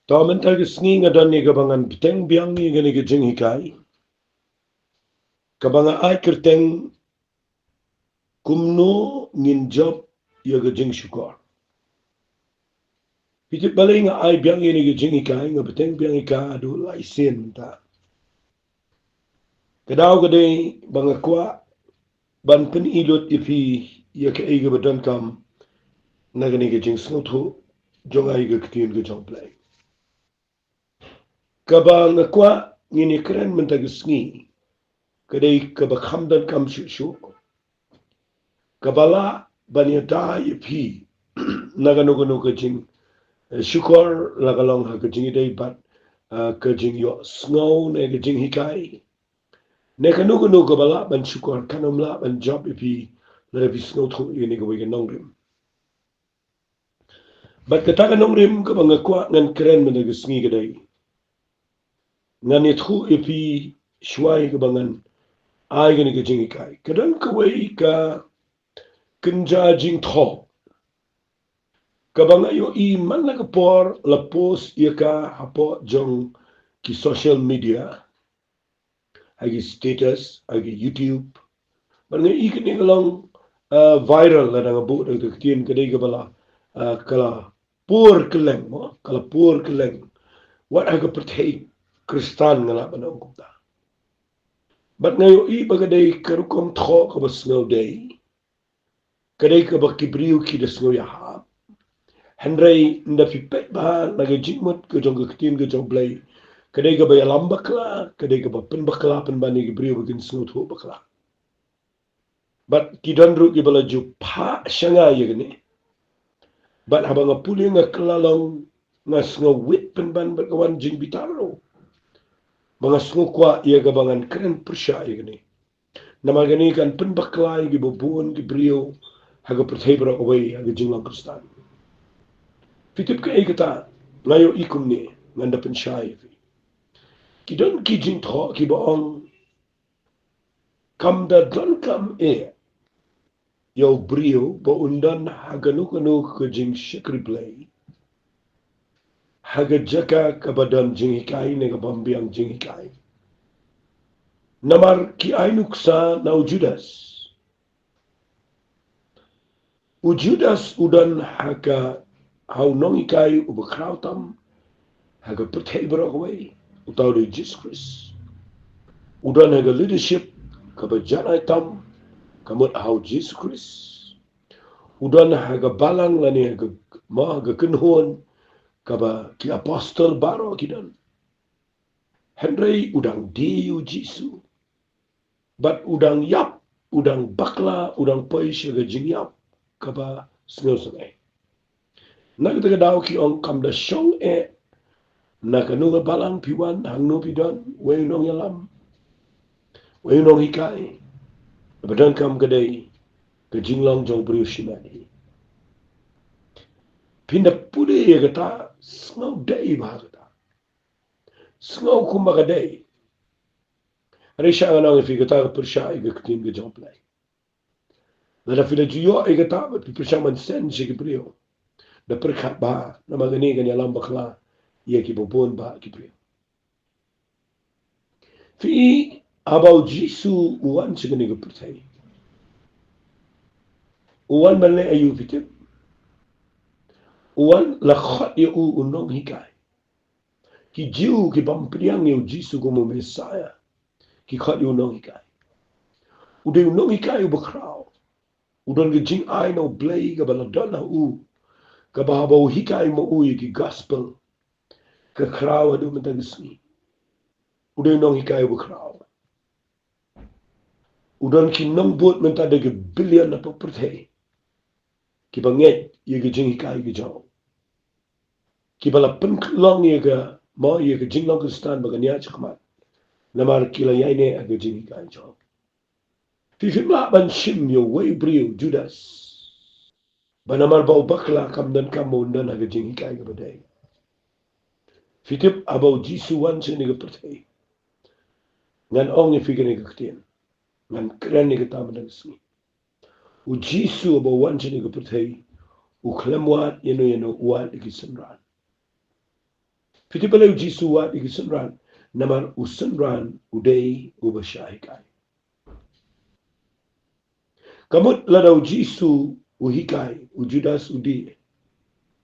Taman tayo sngi nga dan ni kabangan piteng biang ni gani gijing hikai. Kabanga ay kerteng kumno ngin job ya gijing syukor. Pitip balay nga ay biang ni gijing hikai nga piteng biang hika adu laisin ta. Kadaw gaday banga kwa ban pen ilot ipi ya ka ay gabadan kam na gani gijing snutho jong ay gagtiin gijong play. Kabanga kwa ngini keren mentagisngi. Kadai kabakhamdan kam shushu. Kabala banyata ipi naganuguno kajing syukor lagalong ha kajing idai bat kajing yo snow ne kajing hikai. Ne kanuguno kabala ban syukor kanamla ban job ipi lebi snow thu ini gawai nongrim. Bat kata nongrim kabangakwa ngan keren menagasngi kadai. Ngan ithu ipi shwai kabangan ay gani kajing hikai. Kadang kawai ka kenja jing tho. Kabanga yo I man na kapor la post iya ka hapo jong ki social media, agi status, agi YouTube. Banga I kini kalong viral la nga bu da kien kadai kabala kala pur keleng mo, kala pur keleng. Wat aga perthai kristan ngala banang kumta. Bat ngayo I bagadai karukom tho kabas ngaw day. Kadai kabak kibriu ki das ngaw yahap. Henry nda fipet ba lagi jingmut ke jong ketin ke jong blay kadai ka bay alam bakla kadai ka pen bakla pen bani ke brio begin snut ho bakla but kidan ru ki bala ju pha shanga ye gni but habang puli nga klalong ngas nga wit pen ban berkawan jing bitaro mga sngu kwa ye ka bangan keren persya ye gni namagani kan pen bakla ye bobon ki brio haga perthebra away haga jinglang kristan Fitip ka ikata ngayo ikum ni nganda penshay fi. Kidon kijing tho kibaong kam da don kam yo brio ba undan haganukanu kajing shikri play. Haga jaka kabadan jing hikai ne kabambiang jing hikai. Namar ki ainuksa na ujudas. Ujudas udan haga hau nong hikai ubakrautam haga perthebra away. Utaw di Jesus Christ. Udan haga leadership kabajanay tam kamut hau Jesus Christ. Udan haga balang lani haga kenhuan kaba ki apostol baro kidan. Henry udang diu Jisu. Bat udang yap, udang bakla, udang pais haga jing yap kaba snusangay. Nagtaga daw ki ong kamda syong nakanunga balang piwan hangno pidan waynong yalam. Waynong hikai. Badan kam kadai kajinglang jong beriu shimani. Pinda pude ya kata sengaw day bah kata. Sengaw kumbaga day. Risha nga nang ifi kata persya iga ketin ke jong play. Lada fila juyo iga kata persya man sen siya beriu. Da perkat ba na magani kanya lang bakla iya ki bobon ba ki beriu. Fi abaw Jisu uwan siya kani percay. Uwan man ayu fitip. Uwan lakhot ya unong hikai. Ki jiu ki bampriang ya Jisu como Messiah. Ki khot ya unong hikai. Udah unong hikai ubakraw. Udan ke jing ay na blay ka baladan na ka bahabaw hikai mo ki gospel. Ka kraw adu matagisni. Udah unong hikai ubakraw. Udan ki nong bot mentada ke billion na papertay. Ki banget ya ke jing hikai ke jaw. Ki bala penklong ya ke mo ya ke jing long kristan baganya chakmat. Namar kila yaine aga jing hikai jaw. Fifimla ban shim yo way brio Judas. Banamar bau bakla kam dan kam mundan aga jing hikai ke badai. Fitip abau Jisu wan sini ke pertai. Ngan ong ni fikir ni ke ketien. Ngan keren ni ke taman sini. U Jisu abau wan sini ke pertai. U klemwat yeno wat iki semran. Fiti pala uji suwa igi sunran, namar usunran udai ubasyahikai. Kamut lada uji su uhikai, ujudas udi.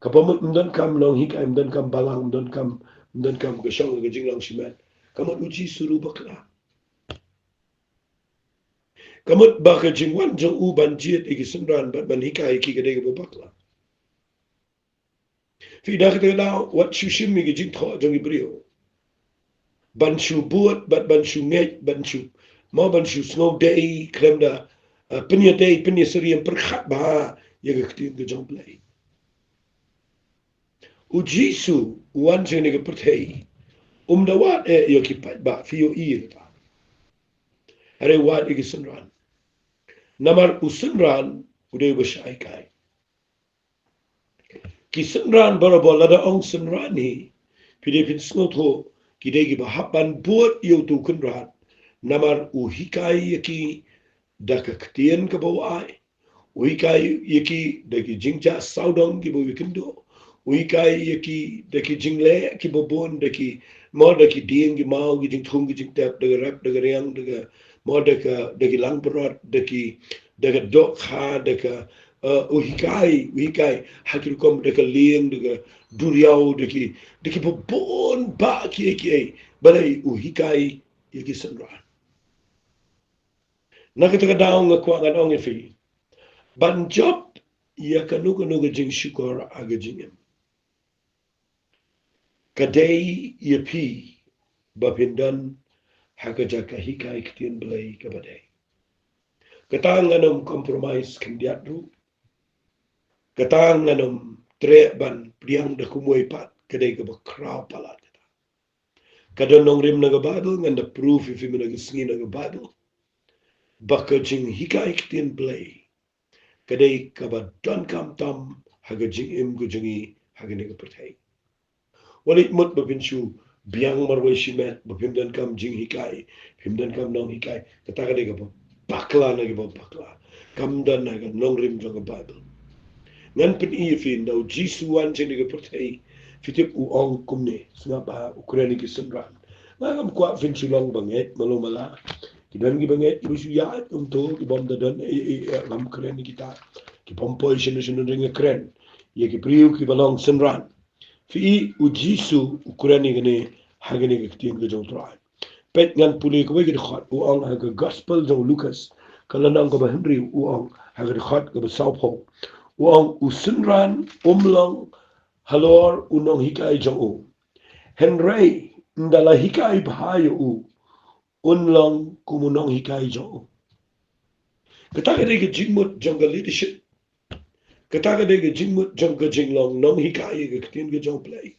Kapamut mdan kam long hikai, mdan kam balang, mdan kam gasyong gajing lang simet. Kamut uji suru bakla. Kamut baka jingwan jang u banjit igi sunran ban hikai ki gadai bakla. Fi dah kita lau wat shushim igi jing tho jang ibrio. Ban shu buat, ban shu ngej, ban shu snow day, krem da pinya day, pinya seri yang perkhat bah ya ketin ke jang play. Ujisu wan jeng ni ke perthei. Dawat yo ki pat ba fi yo ir ta. Are wat igi sunran. Namar usunran uday basyai kai. Ki sunran barabol lada ong sunran ni pide pin snotho ki degi bahapan buat yo tu kunran. Namar uhikai yaki daka ketien ke bawai. Uhikai yaki daki jingja saudong ki bawi kendo. Uhikai yaki daki jingle ki babon daki mau daki dieng ki mau ki jing thung ki jing tap daga rap daga riang daga mau daki lang perot daki daga dok kha daga uhikai hakil kom daga lieng daga duriau daki babon ba ki balai uhikai yaki sanran. Nakita daong nga kwa nga ong ifi. Banjob ya kanuga jing shukor aga jingem. Kadai ya pi bapindan hakajaka hikai ketien belai kabadai. Katang anam compromise kendiatru. Katang anam treban priang da kumui pat kadai ka bakraw palat. Kada nong rim naga Bible nganda proof ifi minaga singi naga Bible. Baka jing hikai ketien belai. Kadai kaba don kam tam haga jing im gu jingi haga nega pertai. Walit mut bapinshu biang marwai shimet bapimdan kam jing hikai, pimdan kam nong hikai, kata kadai kaba bakla nega bakla. Kam dan haga nong rim jaga Bible. Ngan pen iya fin dau jisuan jing nega pertai fitip uong kumne sengapa ukurani kisendran. Ngam kuat fin long banget malu mala. Kidan ki banget ibu suyat untuk ibom dadan ngam keren kita. Ki pompoi sinu ringa keren. Ya ki priu ki balong senran. Fi ujisu ukurani gane hagani ke ketien ke jong trai. Pet ngan puli ko wegi khot uang haga gospel jong Lucas. Kalau nang ko ba Henry uang haga khot ko ba Saupo. Uang usenran umlang halor unong hikai jong u. Henry ndala hikai bahayo u. Unlang kumunong hikai jong. Kataka dega jingmut jongga leadership. Kataka dega jingmut jongga jinglong nong hikai ga ketien ga jong play.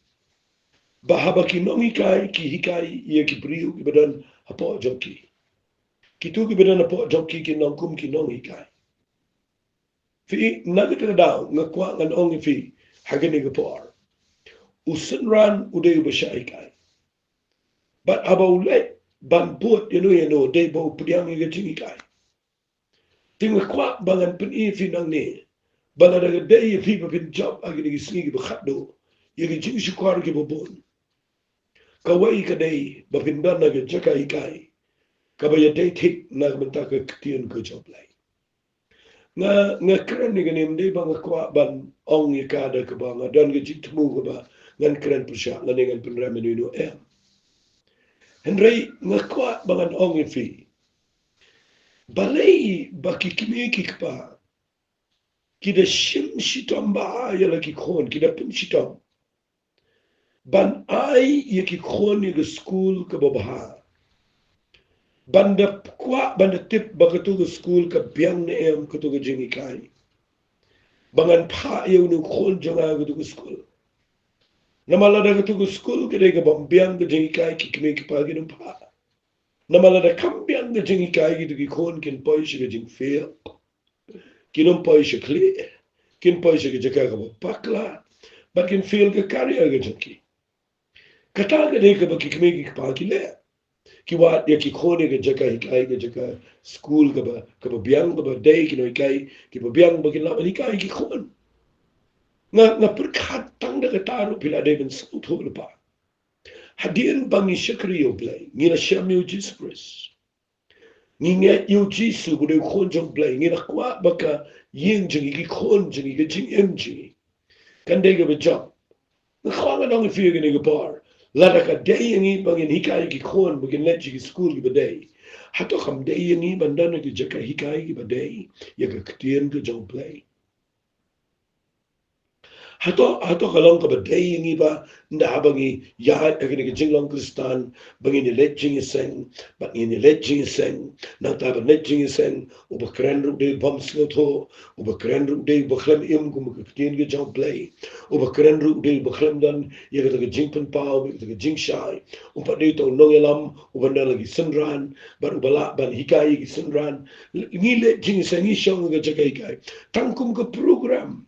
Bahaba ki nong hikai ki hikai ye ki priu ki badan hapo jongki. Kitu ki badan hapo jongki ki nong kum ki nong hikai. Fi nagita daw ngakwa ngan ong fi hagani ga por. Usenran uday basya hikai. But aba ulay ban buat yano day ba upiang ga jingikai. Tinga kwa bangan pen fi nang ni. Bala daga day fi ba pin job agi nigi singi ba khatdo. Yagi jing shukwar ki babon. Kawai ka day ba pin dan naga jaka hikai. Kabaya day tik naga mentaka ketien ka job lay. Nga keren ni ganim day ba nga kwa ban ong yikada ka ba nga dan ga jing temu ka ba ngan keren persya nga ngan pen remen ino em. Henry nga kwa bangan ong fi. Balay baki kimikik pa. Kida shim shitam ba ya laki khon kida pun shitam ban ai ya ki khon ni ga school ka babaha banda kwa banda tip bagatu ga school ka biang ne em ka to ga jingi kai bangan pha ya unu khon janga ga to ga school namala da ga to ga school ka de ga bam biang ga jingi kai ki kime ki pa gi num pha namala da kam biang ga jingi kai gi to gi khon kin poi shi ga jing fail kinum poi shi clear kin poi shi ga jaka ga pakla but kin feel ga career ga jinki kata ga de ka ba ki kime ki pa ki le ki wa ya ki khone ga jaka hikai ga jaka school ka ba biang ba day ki no hikai ki ba biang ba ki la hikai ki khon nga per khat tang da ka taru pila de ben sang tho pa Hadirin bangi syakri yo blay. Ngina syam yo Jesus Christ. Nginget yo Jesus bude khon jong blay. Ngina kwa baka yin jing iki khon jing iki jing em jing. Kandega be job. Ngkhwa nga dong fi ga bar. Lada ka day ngi bangin hikai ki khon bugin let jigi school gi baday. Hato kham day ngi bandana ki jaka hikai gi baday. Yaga ktien ga jong blay. Hato kalong ka baday ngi ba nda bangi ya agni ka jinglong kristan bangi ni lejing iseng bangi ni lejing iseng nang ta ban lejing iseng u ba kren ru de bom snotho u ba kren ru de ba khlem im kum ka tin ge jong play u ba kren ru de ba khlem dan ye ga ka jingpan pau ga ka jing shai u pa de to no yelam u ba na lagi sunran ban bala ban hikai gi sunran ni lejing iseng ni shong ga jagai kai tangkum ka program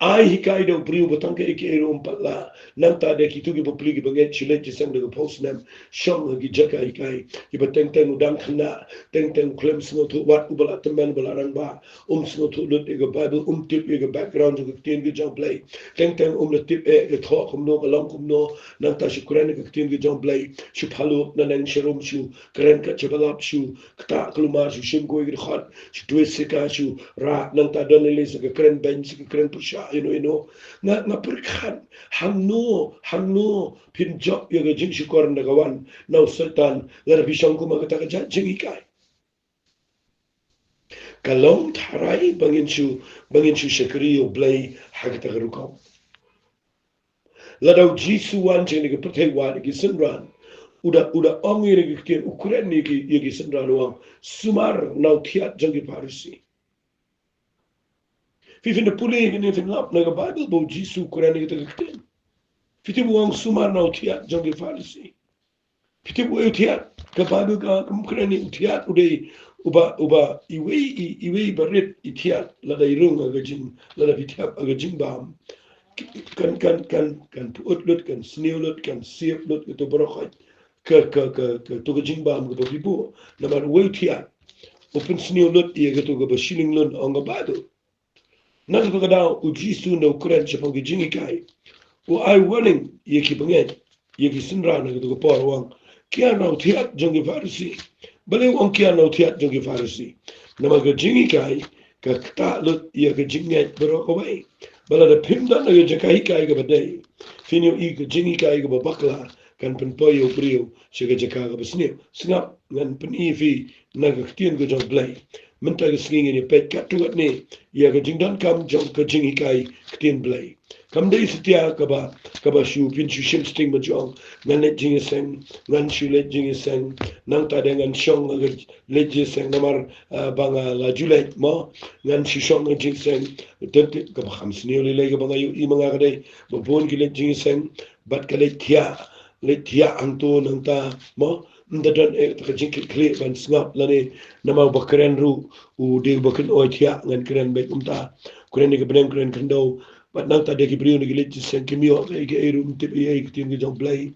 ai hikai do priu botang ke ke rum pala nang ta de kitu ge bopli ge banget chile ti sang de post nam shong ge jaka hikai ki bateng teng udang khna teng klem sno tu wat u bala teman bala rang ba sno tu lut ge bible tip ge background ge tin ge jong play teng le tip ge tho kum no long kum no nang ta shukran ge tin ge jong play shu phalu na nang sherum shu kren ka chabalap shu kta kluma shu shim go ge khat shu tuesika shu ra nang ta don le ge kren ben ge kren pusha nga perkan hangno pin job yaga jing shukor na gawan na sultan lar bisang ko magata ka jing ikai kalong tharai bangin shu shakri o blay hagata garukaw ladaw jisu wan jing ni patay wan gi sunran uda ongi ni gi ukren ni gi sunran wang sumar naw thiat jangi parisi Fifin de puli ni fin lap na Bible bo Jisu Quran ni kita. Fiti buang sumar na utiat jong farisi. Fiti bu utiat ke Bible ka Quran ni utiat udai uba iwe barit itiat la dai rung aga jing la da fitiap aga jing bam. Kan puut lut kan snew lut kan siap lut itu berokhat ke to jing bam ke bibu na mar we utiat. Open snew lut ia ke to ke shilling lut on Bible. Nang ko kada u Jisu na Quran chapang ke jingi kai. U ai warning ye ki banget ye ki sinra na ko por wang kia na thiat jong farisi bale wang kia na thiat jong farisi na ma ke jingi kai ka kta lut ye ke jingi bro ko bai bala da pim da na ye kai kai ke badai finyo I ke jingi kai ke bakla kan pen poyo brio che ke jaka ke besne singap ngan pen fi na ke tien ke jong blai menta ke singin ni pet kat tu ne ye ke jingdan kam jong ke jingi kai tien blai kam dei setia kaba shu pin shu shim sting ma jong ngan le jing seng ngan shu le jing seng nang ta dengan shong le jing seng namar banga la jule mo ngan shu shong le jing seng tet kaba kham sni le ke banga yu I manga ga dei bo bon ki le jing seng bat ka le thia anto nang ta mo ndadon e ta jing ki kle ban snap la ne nama bakren ru u de bakin o thia ngan kren be ta kren ni ke benen kren kendo but nang tadi ki brio ni gilit sen kimio ke erum tip ye ki tin jong play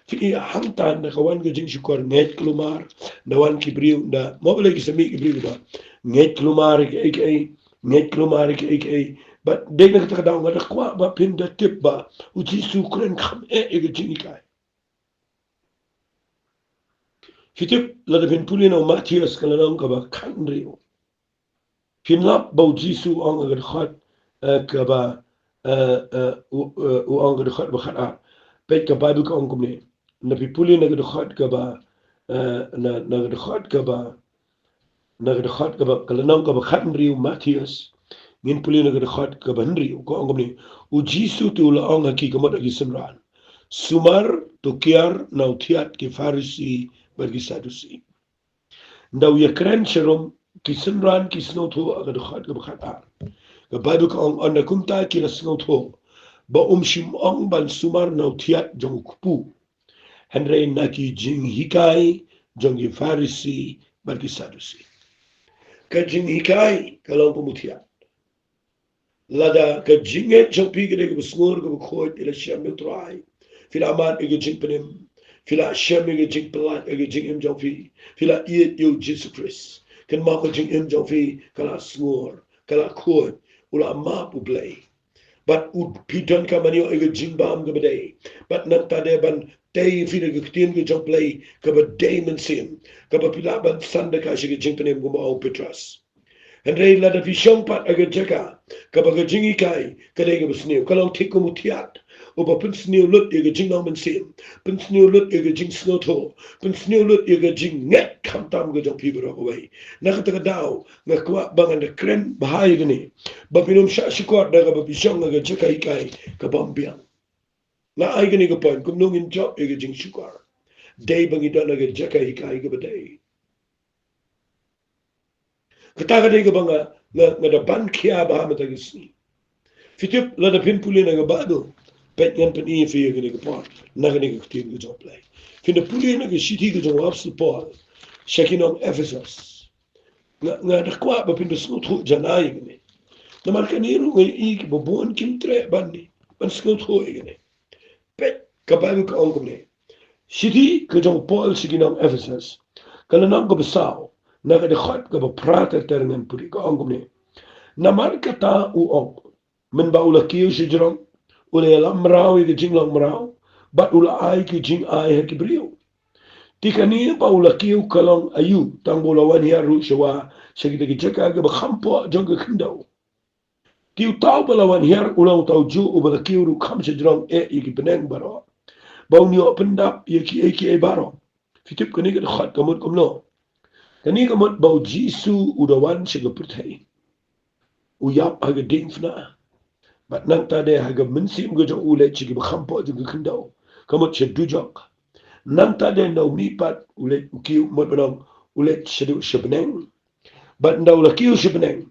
fi hamtan na kawan ke jing shukor net klumar na wan ki brio da mobile ki semi ki brio ba net klumar ke net klumar ke but de na ta daw ngada kwa ba pin da tip ba u ji su kren kham ke jing kai fitip la da pin pulino Matthias kala nang ka ba kan rio pin lap ba ji su ang ga khat ka ba u ang de khat ba khat a pet ka bible ka ong ne na pipuli na de khat ka ba na de khat ka ba na de khat ka ba kala nang ka ba khat riu Matthias min puli na de khat ka ba riu ko ong ne u jisu tu la ong ki ka ma gi simran sumar to kiar na utiat ki farisi ber gi sadusi ndaw ye kren cherom ki simran ki sno to aga de khat ka ba khat a ka bible ka ong na kumta ki la sno to ba shim ong ban sumar na utiat jong kupu henry naki jing hikai jong farisi bagi sadusi ka jing hikai kalau pemutiat lada ka jinge jong pigi de besngur ko khoi ila sham trai filaman ige jing penem fila sham ige jing pelat ige jing im jong fi fila iet yo Jesus Christ kan ma ko jing im jong fi kala sngur kala khoi ula ma pu play but ud pidon ka manio ega jingbam ga badai but nan tade ban day fina ga ktien ga jong play ka ba day men sim ka ba pila ban sanda ka shi ga jingpenem go ma petras and rei la da vishong pat aga jaka ka ba ga jingi kai ka dai ga bisniu ka long tiku mutiat o ba pinsniu lut ega jingnong men sim pinsniu lut ega jing snoto pinsniu lut ega jing net kam tam ga jong pibro away na ka ta daw nga kwa bangan da kren bahai gani ba pinum sha shikot da ga ba bishong aga jaka kai ka bambiang na ai gani ga point kum nung in job ega jing shikor day bangi da ga jaka kai ga ba day kataga dai ga banga nga da ban kia ba ma ta gisni fitup la da pin puli na ga bado pet yan pen in fi ga ga part na ga ga tin ga job play fin da puli na ga shiti ga job up support checking on Ephesus nga da kwa ba pin da snut ho janai ga ne na mar ka ni ru ga I ki bo bon kim tre ban ni ban snut ho ga ne pet ka ba ka on ga ne shiti ga job Paul checking on Ephesus kala na ga basao na ga de khat ga ba prata ternen puri ga on ga ne na mar ka ta u on men ba ula kiu shijron ula la mrao I jing lang mrao but ula ai ki jing ai he ki brio tikani ba ula kiu kalong ayu tang bola wan ya ru shawa shagi de jeka ga ba khampo jong ga khindo kiu tau bala wan ya ula tau ju u ba kiu ru kham shijron e ki beneng baro ba uni open up ye ki e baro fitip kani ga khat kamut kumno kani ga mut ba jisu u da wan shiga purthai u yap aga dingfna but nang tade haga minsim go jo ule chigi khampo ju khindo kamot chedu jok nang tade no mi pat ule ki mot banong ule chedu shibneng but ndaw la ki shibneng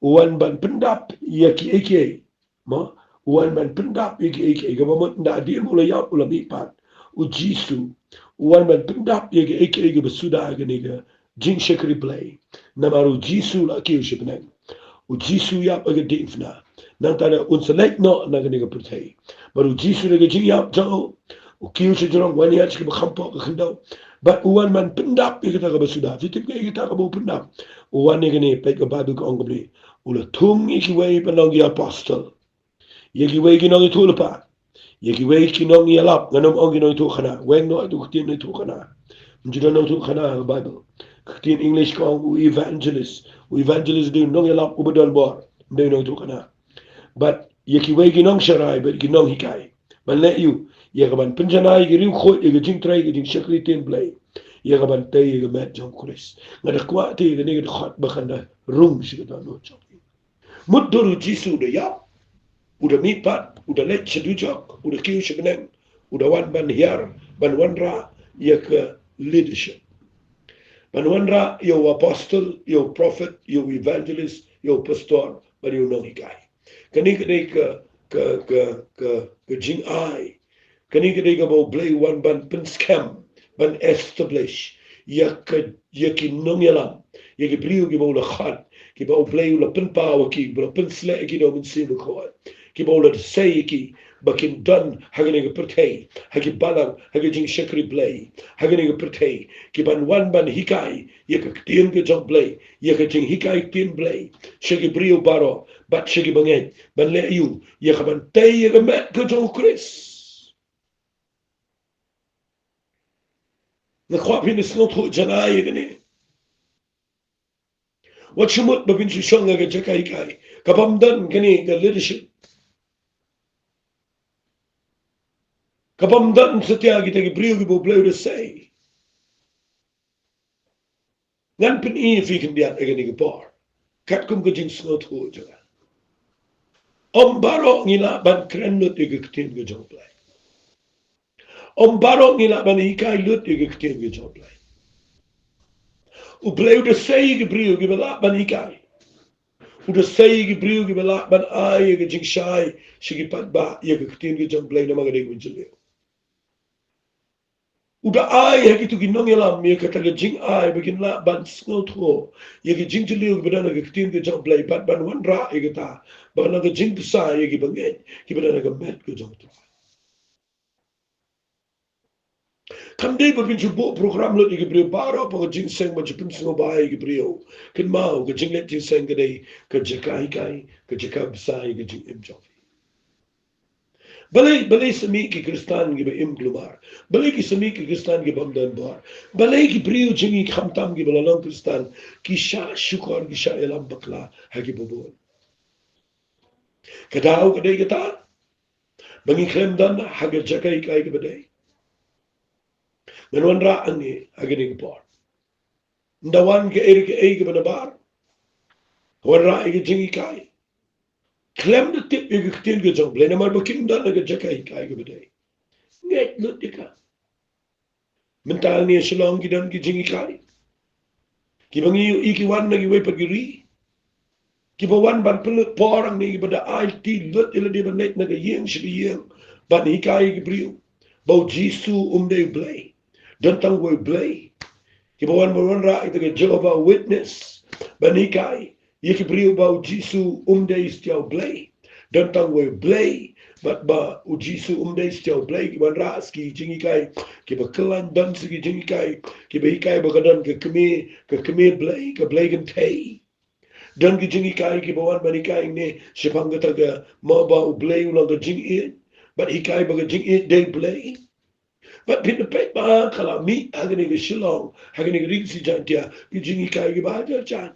wan ban pendap yaki eke mo wan ban pendap yaki eke ga mot nda di mo la ya ula mi pat u jisu wan ban pendap yaki eke ga basuda ga ni ga jing shakri play namaru jisu la ki shibneng u jisu ya aga dingfna nang tane unselek no na gani ga purthai baru jisu ga jing yap jao u kiu se jong wani ya chiki khampo ga khindo but uwan man pendap ga ta ga basuda fitip ga ta ga bu pendap uwan ne gani pe ga badu ga ongobli ula tung iki wei panong ya apostle yegi wei ki nong tu pa yegi wei ki nong ya lap nganom ong ki nong tu khana weng no tu tin tu khana mjida no tu khana bible tin english ko evangelist do nong ya lap ubadon bor de no tu khana but yeki wei ginong sharai but ginong hikai ban let you yagaban pinjana yiri kho yega jing trai yega jing shakri ten blay yagaban tay yega mat jong kris ngada kwa te yega nega khat bakhanda rum shigata no chok muduru jisu de ya uda mi pat uda let chedu jok uda kiu shibneng uda wan ban hiar ban wanra yeka leadership ban wanra yo apostle yo prophet yo evangelist yo pastor but yo nong hikai kani kadai ka jing ai kani kadai ka bo play one ban pin scam ban establish ya ki nong yalam ya ki priu ki bo la khat ki bo play la pin power ki bo pin sle ki do min sim ko ki bo la say ki bakin dan hagane ga pertay hagi balang hagi jing shakri play hagane ga pertay ki ban one ban hikai ya ka tien ga jong play ya ka jing hikai tien play shagi priu baro bat shigi bangen ban le yu ye khaban tay ye met ko jong kris na khwa pin snot ho jana ye gane wat shumut ba bin shong ga jakai kai kabam dan gane ga leadership kabam dan satya gi te brio gi bo bleu say ngan pin e fi kan dia gane ga par kat kum ga jing snot ho jana om baro ngila ban krenot ye ga tin ga jong play om baro ngila ban hikai lut ye ga tin ga jong play u bleu de sei ge brio ge bela ban ikai u de sei ge brio ge bela ban ai ge jing shai shigi pat ba ye ge tin ge jong bleu na maga de ge u da ai he ge tu gi nong yala me ka ta ge jing ai begin la ban sno tho ye ge jing jleu ge bana ge tin ge jong bleu pat ban wan ra ye ge ta ba na ge jing sa ye ge bangen ge bana ge met ge jong tho Kande ba bin jubo program lo di brio baro pa jing seng ma jipin sno ba i brio kin mau ga jing let jing seng ga dei ka jakai kai ka jakab sai ga jing im jofi Balay semi ki Kristan gi ba im glumar. Balay ki semi ki Kristan gi bam dan bar. Balay ki priu jingi khamtam gi balalong Kristan ki sha shukor gi sha elam bakla hagi bubul. Kadau kadai kata bangi klem dan hagar jakai kai gi badai. Menwan ra angi hagi ning por. Ndawan ke eri ke ei gi banabar. Wan ra igi jingi kai. Klem de tip igi ktil gi jong. Blena mar bakim dan hagar jakai kai gi badai. Nget lut dika. Mental ni selong ki dan ki jingi kai. Ki bangi iki wan nagi we pagiri. Ki ba wan ban pelut porang ni bada ai ti lut ila di banet naga yeng shi yeng. Ban hi kai ki briu. Bau Jisu de blay. Dan tang we blay. Ki ba wan ra ita ke Jehovah Witness. Ban hi kai. Ye ki briu bau Jisu de istiau blay. Dan tang we blay. But ba u Jisu de istiau blay ki ban ra ski jingi kai. Ki ba kelan dan sigi jingi kai. Ki ba hi kai ba kadan ke keme blay. Ke blay kan tay. Dan ki jingi kai ki bawan bani kai ne sipang kata ga ma ba u blay ulang ka jing it but ikai ba ka jing it day blay but pin the pet ba kala mi agani ga shilong agani ga ring si jantia ki jingi kai ki ba ja chan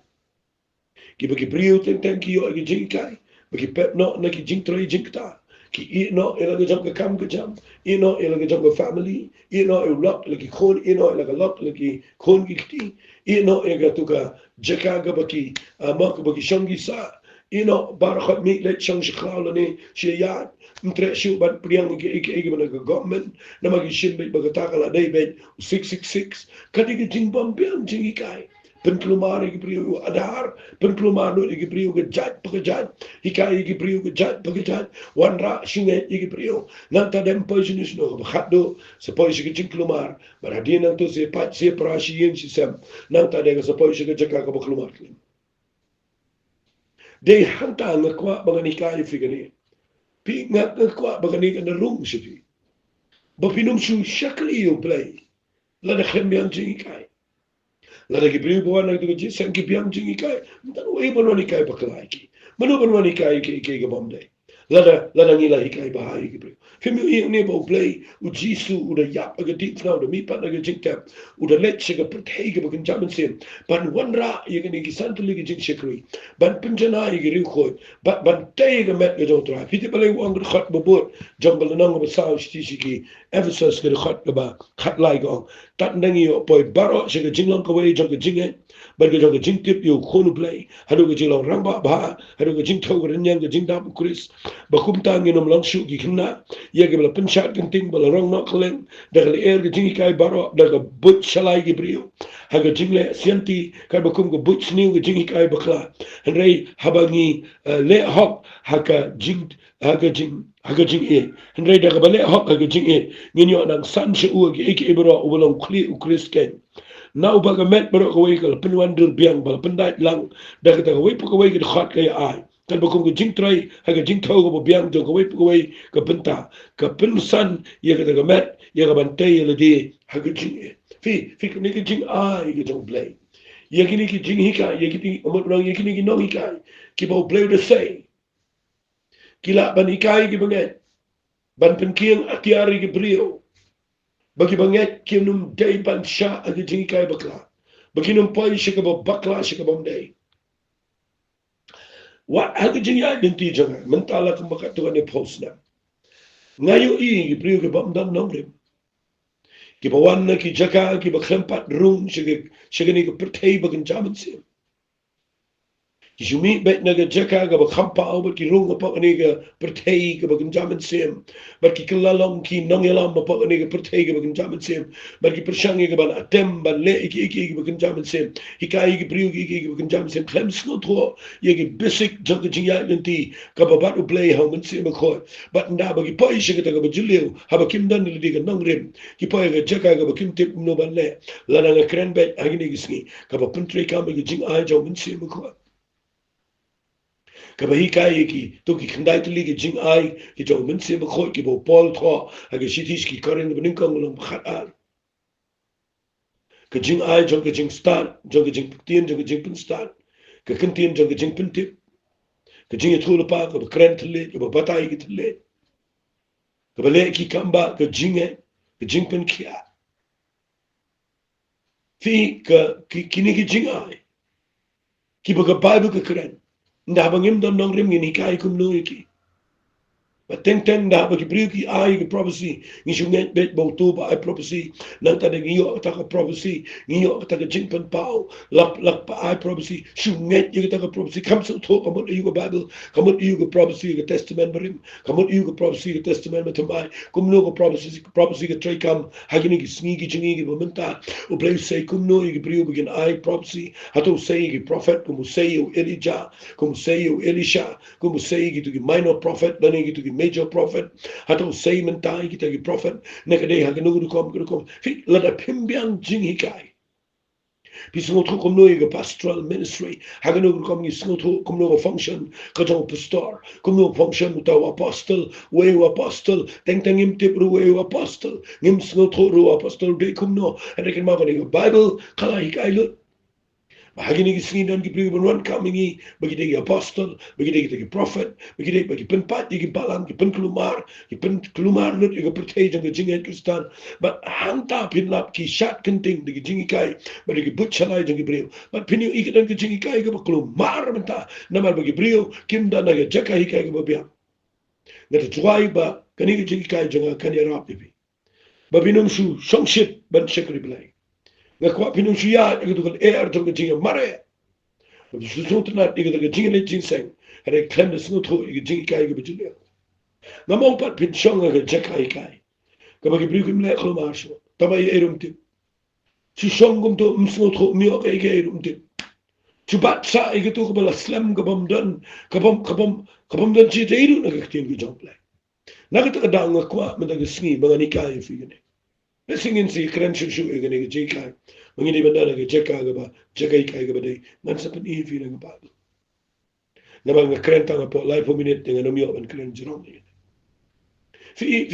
ki ba ki priu ten ki yo ki jingi kai ba ki pet no na ki jing troi jing ta ki i no ela ga jam ka kam ka jam i no ela ga jam ka family i no e lot la ki khon i no ela ga lot la ki khon ki ti i no e ga tu ka jaka ga ba ki ma ka ba ki shongi sa i no bar khat mi le chang shi khla ne shi ya mtre shu ban priang ki ki ba ga government na ma ki shin ba ga ta kala dai be 666 ka di ki jing bom biang jing kai penkelumar igi priu adar penkelumar no igi priu ke jat pekejat hikai igi priu ke jat pekejat wanra shinge igi priu nanta dem poisonus no khaddo se pois igi jinklumar baradin nanto se pat se prashi yen sisem nanta de se pois igi jaka ka beklumar de hanta ngakwa bangani kai figani pi ngakwa bangani na rung sifi bopinum shu shakli yo play la de khembian jinkai la ki priu bo na to ji san ki piam jingi kai dan we bo ni kai baklai ki manu bo ni kai ki ki bom dai la ngi la kai ba hai ki priu fimi i ne bo play u jisu u da yap ga dik now da mi pa na ga jing tap u da let shi ga put hei ga kan jamin sim ban wan ra ye ga ni ki san tu li ga jing shikri ban pinjana ye ga ri khoi ban tay ga met ga jo tra fi ti balai wang ga khat bo bo jungle na ngo ba sa shi shi ki Ephesus ga khat ga ba khat lai ga tat nangi yo poi baro shi ga jing long ka wei jong ga jing e bar ga jong ga jing tip yo khonu play hadu ga jing long rang ba ba hadu ga jing thau ga nyang ga jing da bu kris ba kum ta ngi nom long shu gi khna ye ga bla pinchat kan ting bala rong no klen da ga er ga jing kai baro da ga but shalai gi brio ha ga jing le sianti ka ba kum ga but sniu ga jing kai bakla han rei habangi le hok ha ka jing ha ga jing e han rei da ga bale hok ha ga jing e ngin yo nang san shu u gi ek ibro u long kli u kris ken na u ba ga met bro ko we ga pinwan dur biang bala pendai lang da ga we pu ko we ga khat kai ai kan bakum ke jing trai ha ke jing thau ko biang jo ko we ko we ka penta ka pin san ye ka ga met ye ka ban tay le di ha ke jing fi ni ke jing ai ke jong play ye ki ni ki jing hi ka ye ki ti omot rang ye ki ni ki no hi ka ki bo play the say ki la ban hi kai ki banget ban pen kieng atiari ki brio bagi banget ki num day ban sha a ke jing kai bakla bagi num poi shi ka bakla shi ka bom day wa hagi jing ya din ti jang mentala kum bakat to ne post na ngayo i ki priyo ke bam dan nomrim ki bawan na ki jaka ki bakham pat room shige ni ko pertei bagan jaman sim Jumi bet na ga jaka ga bakhampa au ki runga pa ni ga pertei ga bagan jaman sim bar ki killalong ki nongyalam pa ni ga pertei ga bagan jaman sim bar ki pershangi ga ban atem ban le iki ga bagan jaman sim hikai ga priyo ki ga bagan jaman sim klem sno tho ye ga basic jang ga jingya nti ka babat u play how man sim ko bat nda ba ki pai shi ga ga bajulio ha ba kim dan ni ga nongrim ki pai ga jaka ga bakim tip no ban le la na ga kren bet agini ga sni ka ba puntre ka ma ga jing ai jaw man sim ko kabahi kai ki to ki khandai tli ki jing ai ki jong min se ba khoi ki bo pol tho ha ki shitish ki karen bin kong long khat al ka jing ai jong ka jing star jong ka jing tien jong ka jing pin star ka kan tien jong ka jing pin tip ka jing thul pa ka kren tli ki ba batai ki tli Kabale ki kamba ke jingpen kia. Fi kini ki jingai. Ki baga Bible ke keren. Nda bangim don nong rim ngini kai kum no iki. But teng da bagi beriu ki ai ki prophecy ngi shunget bet bau tu ba ai prophecy nang ta de ngi ta ka prophecy ngi ta ka jingpen pau lak pa ai prophecy shunget ngi ta ka prophecy kam so to kamot yu ka Bible kamot yu ka prophecy ka testament berim kamot yu ka prophecy ka testament matamai kum no ka prophecy ka tray kam hagini ki sngi ki jingi ki momenta o play say kum no yu ki beriu begin ai prophecy hato say ki prophet kum say yu Elijah kum say yu Elisha kum say ki to ki minor prophet dan ki to ki major prophet hatau say mentai kita gi prophet nekade ha gnu kom fi lada pimbiang jing hikai pismo tro kom no ga pastoral ministry ha gnu kom gi sngo tro kom no function ka jong pastor kom no function utaw apostle we apostle teng im tip ru we apostle ngim sngo tro ru apostle de kom no ken ma ga Bible kala hikai lu Hagini ki sini dan ki beri beruan kami bagi dia apostle, bagi dia prophet, bagi dia bagi penpat ki balang ki pen kelumar lut ki pertai jang ki jingai Kristan, but hanta pinlap ki shat kenting di jingi kai, bagi ki but chalai jang ki beri, but pinu ikat dan ki jingi kai ki kelumar menta, namar bagi beri kim dan naga jaka hikai ki babiang, ngata tuai ba kani ki jingi kai jang kani rap pipi, babinum shu shongshit ban shekri belai. Ngakwa pinung siya gitu kan arjong ke jinga mare susung tena gitu ke jinga le jinseng ada klem de snut ho ke jinga kai ke bejulia ngamong pat pin shong ke jakai kai ke bagi bri kum le khlo marsho tabai erum tip si shong gum to msnut ho mi o ke erum tip chubat sa ke to ko bala slam ke bom dan ke bom dan chi te iru na ke tin ke jong play na ke ta da ngakwa me da ke sngi bangani kai fi ne singin si kren shu ke jinga mengini benda lagi jaga ke ba jaga ikai ke badai ngan sepen ifi na ke ba nama ngakren tang apa live per minute dengan nomio ban kren jerong ni fi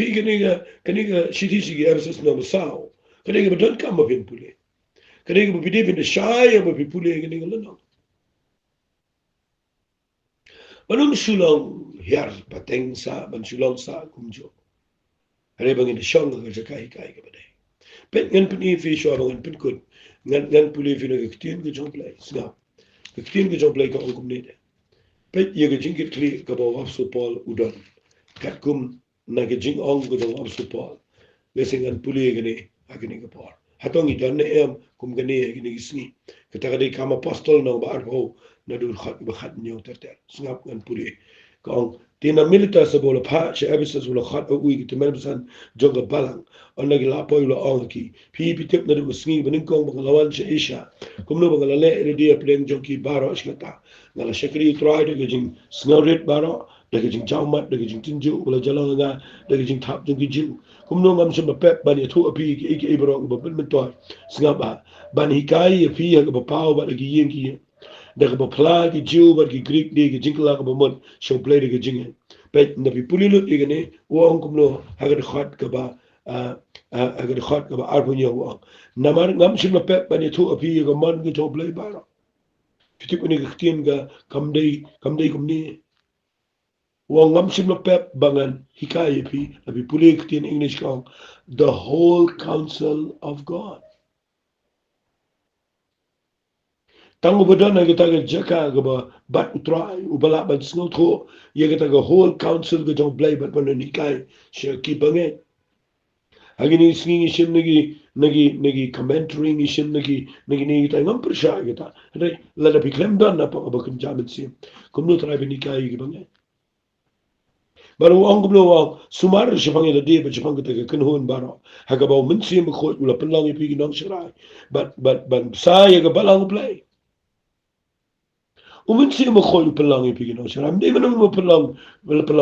kani ga shiti sigi absas no sao kani ga badon kam mapin pule kani ga bide bin shai ma pi pule kani ga lano manum sulong hiar pateng sa ban sulong sa kumjo hare bangin shong ga jaga ikai ke badai pet ngan pun ifi sho bangan pun kut ngan pule fi na kitien ke jong play snap kitien ke jong play ka ongkum ni pet ye ke jingit kli ka ba wap so Paul udon kat kum na ke jing ong ko jong wap so Paul lesingan pule ke ni agni ke Paul hatong i dan em kum ke ni ke sngi kita ka dei kama apostol na ba arho na dur khat ba khat nyu ter snap ngan pule ka ong tina milita sa bola pha che abisas bola khat o ui ki melsan jonga balang on nagi la poi lo ong ki pi tip na du sngi banin kong ba lawan che isha kum no ba la le dia pleng jonki baro shkata ngala shakri try de jing sngorit baro de jing jaumat de jing tinju wala jalanga de jing thap jonki jiu kum no ngam shim pep ban ya thu api ki ibro ba bin to snga ban hikai fi ya ba pau ba de yin ki daga ba pla ki jiu ba ki greek de ki jinkla ka ba mon show play de ki jingen pet na pi pulilu igane wo ong kum no haga de khat ka ba haga de khat ka ba arbunyo wo namar ngam shim pep ban ya thu api ka mon ki show play ba Fiti ko ni kaktian ga kamday kumni. Wang ngam sim pep bangan hikaya pi labi puli kaktian English kong the whole counsel of God. Tango badan na kita ga jaka ga ba bat utrai ubala ban sngo tho ye kita ga whole counsel ga jong blay bat ban hikaya siya ki bangen. Agini singi sim nagi commentary ngi sim nagi kita ngam persya kita re lada piklem dan apa abakum jamin sim kumno trai benikai gi bangai baru ang kumno wang sumar sipang ida dia sipang kita kenhun baro haga bau men sim khoi ula penlang ipi gi nong shirai but saya ga balang play umen sim khoi penlang ipi gi nong shirai mde menang mo penlang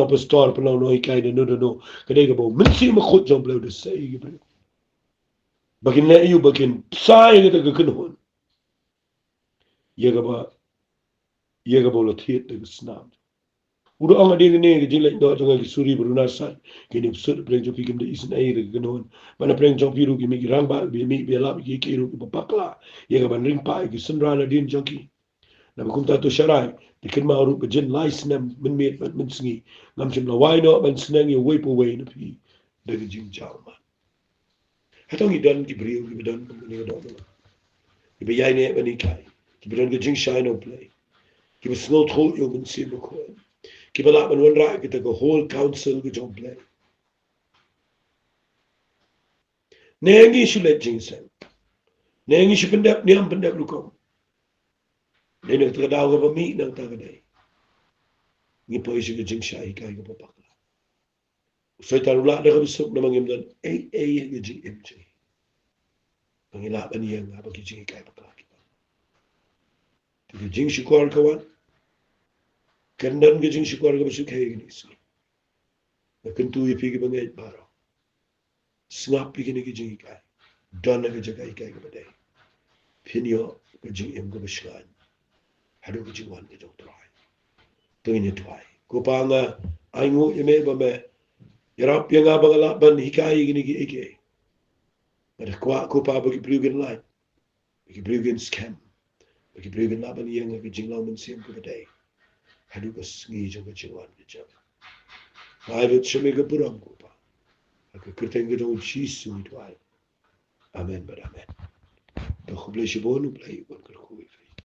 pastor penlang no ikai de no kadai ga bau men sim khoi jom play de sai gi bakin na iyo bakin saya kita kekenhun yega ba la thiet de snam udo anga de ne ge jile do to ge suri bruna sa ke ne sur preng jo ki de isna ai de kekenhun bana preng jo piru ki mi rang ba bi mi be la ki ki ru ba pakla yega ban ring pa ki sunra la din jonki na kum ta to sharai de kin ma ru be jin lai snam min mi min sngi ngam chim la wai no ban snang ye wepo we na pi dari jing jama hatong idan ki brio ki bidan ni do ki be yai ne bani kai ki bidan ki jing shine on play ki be snow tro yo mun sim ko ki bala ban wan ra ki ta ko whole council ki jong play nengi shule jing sen nengi shi pendap niam pendap lu ko ne ne ta daw ga mi nang ta ga dai ni po shi ki jing shai kai ga pa so tarula da ko sup na mangim dan ai ki jing mj pangila ban yang ga ki jing kai pa ki jing shi ko kawan kandan ki jing shi ko ga su kai ni su na kentu yi pi ki bangai baro snap pi ki jing kai don na ki jagai kai ga dai pinyo ki jing em ga shlan hadu ki jing wan ki jong trai to ni trai ko pa nga ai ngo yeme ba me yarap yang ga bangala ban hikai gi ki ike ada kwa ko pa ba ki brugen lai ki brugen scam ki brugen laban yang ki jing lawan sim ko dai hadu ko sngi jong ki jing wan ki jam ai vet shme ga buram ko pa ka kerten ga dong chi su trai amen ba amen to khuble shi bonu play